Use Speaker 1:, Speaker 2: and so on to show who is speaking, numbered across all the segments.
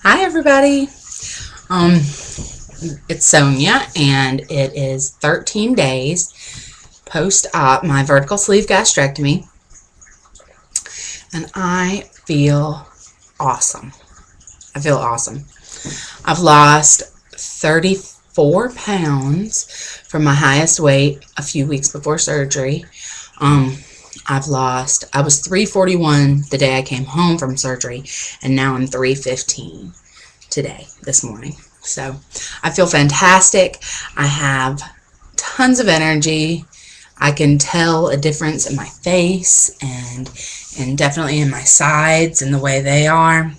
Speaker 1: Hi everybody. Um, it's Sonia, and it is 13 days post-op my vertical sleeve gastrectomy, and I feel awesome. I feel awesome. I've lost 34 pounds from my highest weight a few weeks before surgery. I was 341 the day I came home from surgery, and now I'm 315 this morning. So I feel fantastic. I have tons of energy. I can tell a difference in my face and definitely in my sides and the way they are.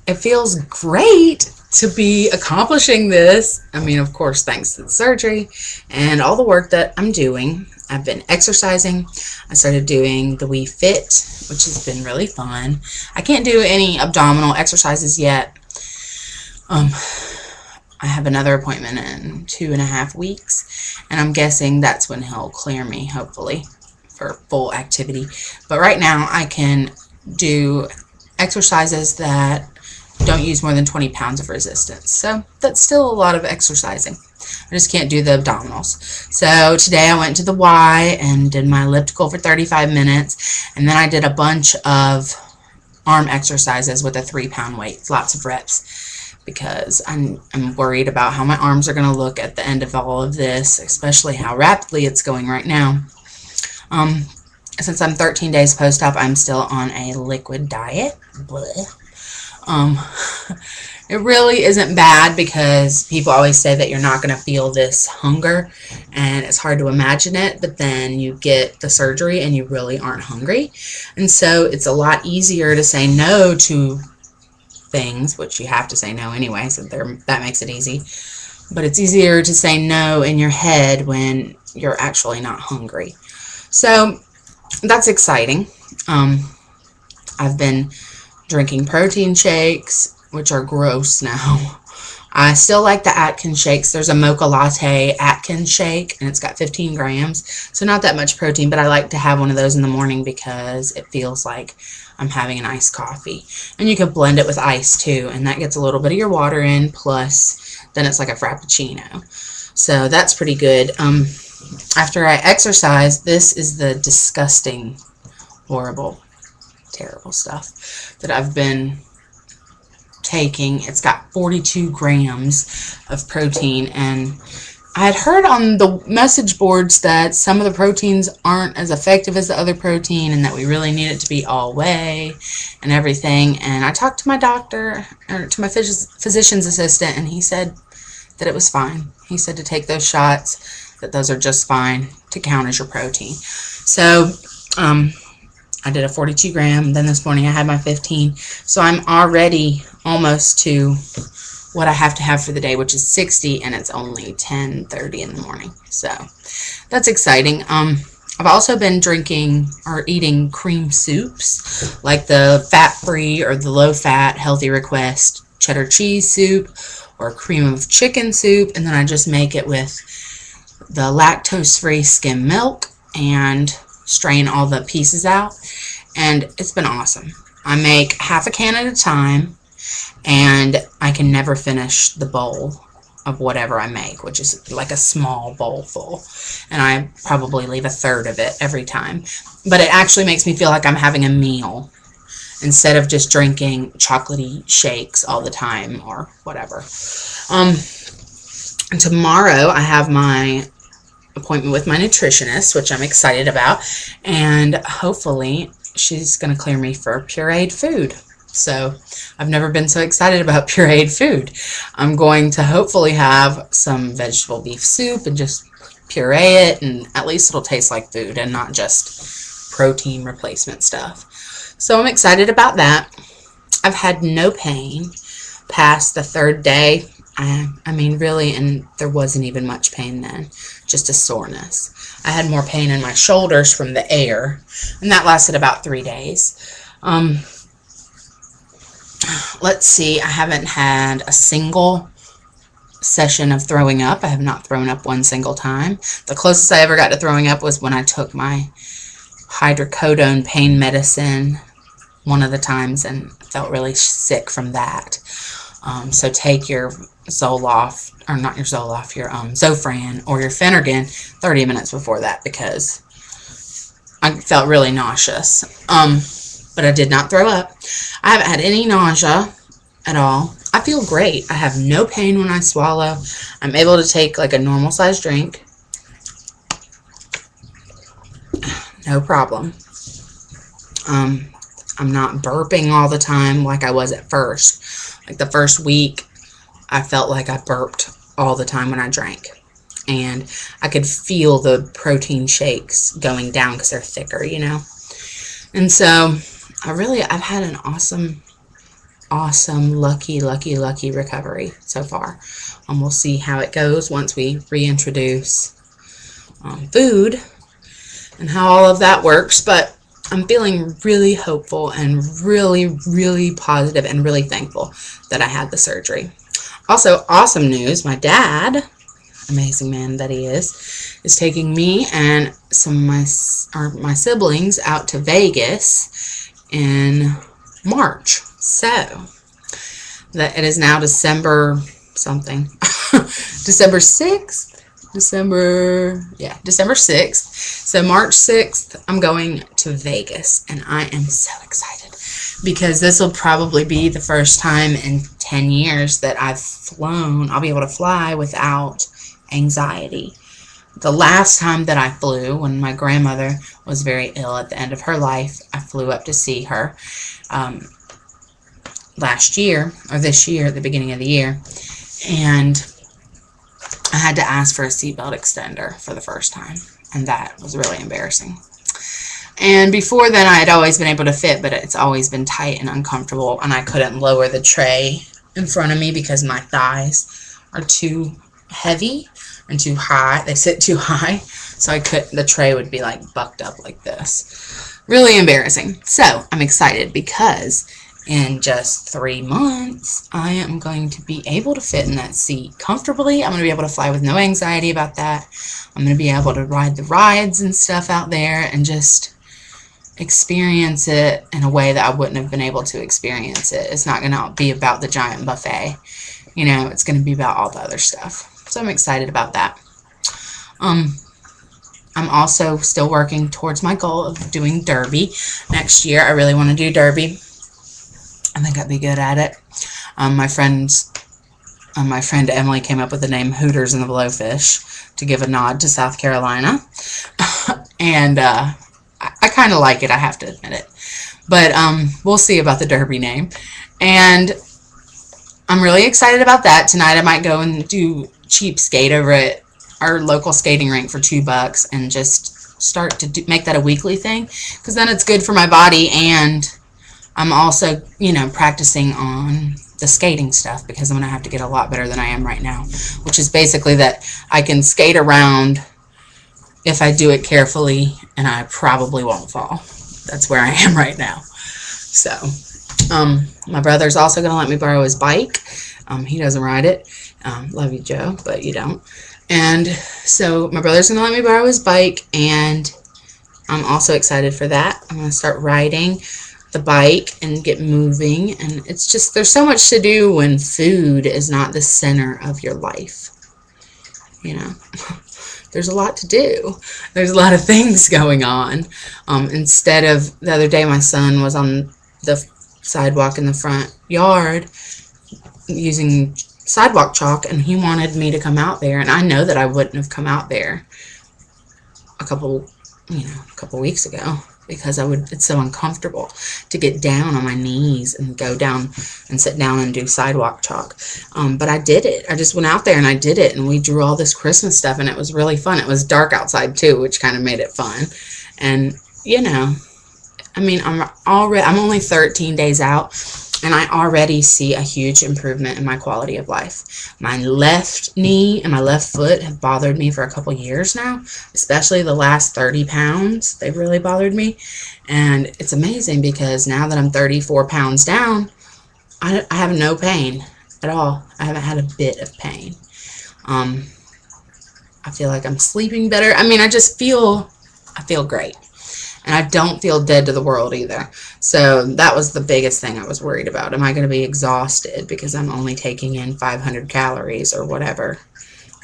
Speaker 1: It feels great to be accomplishing this. I mean, of course, thanks to the surgery and all the work that I'm doing. I've been exercising. I started doing the Wii Fit, which has been really fun. I can't do any abdominal exercises yet. I have another appointment in 2.5 weeks, and I'm guessing that's when he'll clear me, hopefully, for full activity. But right now, I can do exercises that don't use more than 20 pounds of resistance. So that's still a lot of exercising. I just can't do the abdominals. So today I went to the Y and did my elliptical for 35 minutes, and then I did a bunch of arm exercises with a 3-pound weight, lots of reps, because I'm worried about how my arms are going to look at the end of all of this, especially how rapidly it's going right now. Since I'm 13 days post-op, I'm still on a liquid diet. Blech. It really isn't bad, because people always say that you're not going to feel this hunger, and it's hard to imagine it, but then you get the surgery and you really aren't hungry, and so it's a lot easier to say no to things, which you have to say no anyway, so that makes it easy, but it's easier to say no in your head when you're actually not hungry. So that's exciting. I've been drinking protein shakes, which are gross now. I still like the Atkins shakes. There's a mocha latte Atkins shake, and it's got 15 grams, so not that much protein, but I like to have one of those in the morning because it feels like I'm having an iced coffee. And you can blend it with ice too, and that gets a little bit of your water in, plus then it's like a frappuccino. So that's pretty good. After I exercise, this is the disgusting, horrible, terrible stuff that I've been taking. It's got 42 grams of protein, and I had heard on the message boards that some of the proteins aren't as effective as the other protein, and that we really need it to be all whey and everything. And I talked to my doctor, or to my physician's assistant, and he said that it was fine. He said to take those shots, that those are just fine to count as your protein. So I did a 42 gram, then this morning I had my 15, so I'm already almost to what I have to have for the day, which is 60, and it's only 10:30 in the morning, so that's exciting. I've also been drinking or eating cream soups, like the fat-free or the low-fat Healthy Request cheddar cheese soup, or cream of chicken soup, and then I just make it with the lactose-free skim milk and strain all the pieces out, and it's been awesome. I make half a can at a time, and I can never finish the bowl of whatever I make, which is like a small bowl full, and I probably leave a third of it every time. But it actually makes me feel like I'm having a meal instead of just drinking chocolatey shakes all the time or whatever. Tomorrow I have my appointment with my nutritionist, which I'm excited about, and hopefully she's going to clear me for pureed food. So I've never been so excited about pureed food. I'm going to hopefully have some vegetable beef soup and just puree it, and at least it'll taste like food and not just protein replacement stuff. So I'm excited about that. I've had no pain past the 3rd day. I mean, really, and there wasn't even much pain then, just a soreness. I had more pain in my shoulders from the air, and that lasted about 3 days. Let's see, I haven't had a single session of throwing up. I have not thrown up one single time. The closest I ever got to throwing up was when I took my hydrocodone pain medicine one of the times and felt really sick from that. So take your Zoloft, or not your Zoloft, your Zofran or your Phenergan 30 minutes before that, because I felt really nauseous. But I did not throw up. I haven't had any nausea at all. I feel great. I have no pain when I swallow. I'm able to take like a normal sized drink. No problem. I'm not burping all the time like I was at first. Like the first week, I felt like I burped all the time when I drank. And I could feel the protein shakes going down because they're thicker, you know. And so I've had an awesome, lucky recovery so far. We'll see how it goes once we reintroduce food and how all of that works. But I'm feeling really hopeful and really positive and really thankful that I had the surgery. Also, awesome news, my dad, amazing man that he is taking me and some of my siblings out to Vegas in March. So that it is now December something. December 6th. December 6th. So March 6th, I'm going to Vegas, and I am so excited because this will probably be the first time in 10 years that I've flown. I'll be able to fly without anxiety. The last time that I flew, when my grandmother was very ill at the end of her life, I flew up to see her last year, or this year, at the beginning of the year, and I had to ask for a seatbelt extender for the first time, and that was really embarrassing. And before then, I had always been able to fit, but it's always been tight and uncomfortable, and I couldn't lower the tray in front of me because my thighs are too heavy and too high. They sit too high, so the tray would be like bucked up like this. Really embarrassing. So I'm excited because in just 3 months, I am going to be able to fit in that seat comfortably. I'm going to be able to fly with no anxiety about that. I'm going to be able to ride the rides and stuff out there and just experience it in a way that I wouldn't have been able to experience it. It's not going to be about the giant buffet. You know, it's going to be about all the other stuff. So I'm excited about that. I'm also still working towards my goal of doing Derby next year. I really want to do Derby. I think I'd be good at it. My friend Emily came up with the name Hooters and the Blowfish to give a nod to South Carolina. And I kind of like it, I have to admit it. But we'll see about the Derby name. And I'm really excited about that. Tonight I might go and do cheap skate over at our local skating rink for $2 and just start to make that a weekly thing. Because then it's good for my body, and I'm also, you know, practicing on the skating stuff because I'm going to have to get a lot better than I am right now, which is basically that I can skate around if I do it carefully, and I probably won't fall. That's where I am right now. So, my brother's also going to let me borrow his bike. He doesn't ride it. Love you, Joe, but you don't. And so my brother's going to let me borrow his bike, and I'm also excited for that. I'm going to start riding the bike and get moving, and it's just, there's so much to do when food is not the center of your life, you know. There's a lot to do. There's a lot of things going on. Instead of, the other day my son was on the sidewalk in the front yard using sidewalk chalk, and he wanted me to come out there, and I know that I wouldn't have come out there a couple weeks ago, because it's so uncomfortable to get down on my knees and go down and sit down and do sidewalk chalk. But I did it. I just went out there and I did it, and we drew all this Christmas stuff, and it was really fun. It was dark outside too, which kind of made it fun. And you know, I mean, I'm only 13 days out, and I already see a huge improvement in my quality of life. My left knee and my left foot have bothered me for a couple years now, especially the last 30 pounds. They've really bothered me. And it's amazing because now that I'm 34 pounds down, I have no pain at all. I haven't had a bit of pain. I feel like I'm sleeping better. I mean, I feel great. And I don't feel dead to the world either. So that was the biggest thing I was worried about. Am I going to be exhausted because I'm only taking in 500 calories or whatever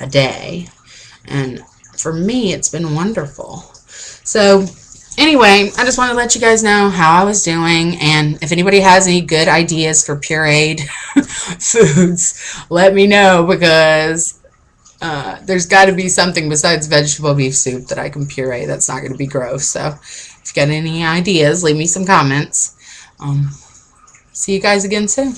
Speaker 1: a day? And for me, it's been wonderful. So anyway, I just wanted to let you guys know how I was doing, and if anybody has any good ideas for pureed foods, let me know, because there's got to be something besides vegetable beef soup that I can puree that's not going to be gross. So if you got any ideas, leave me some comments. See you guys again soon.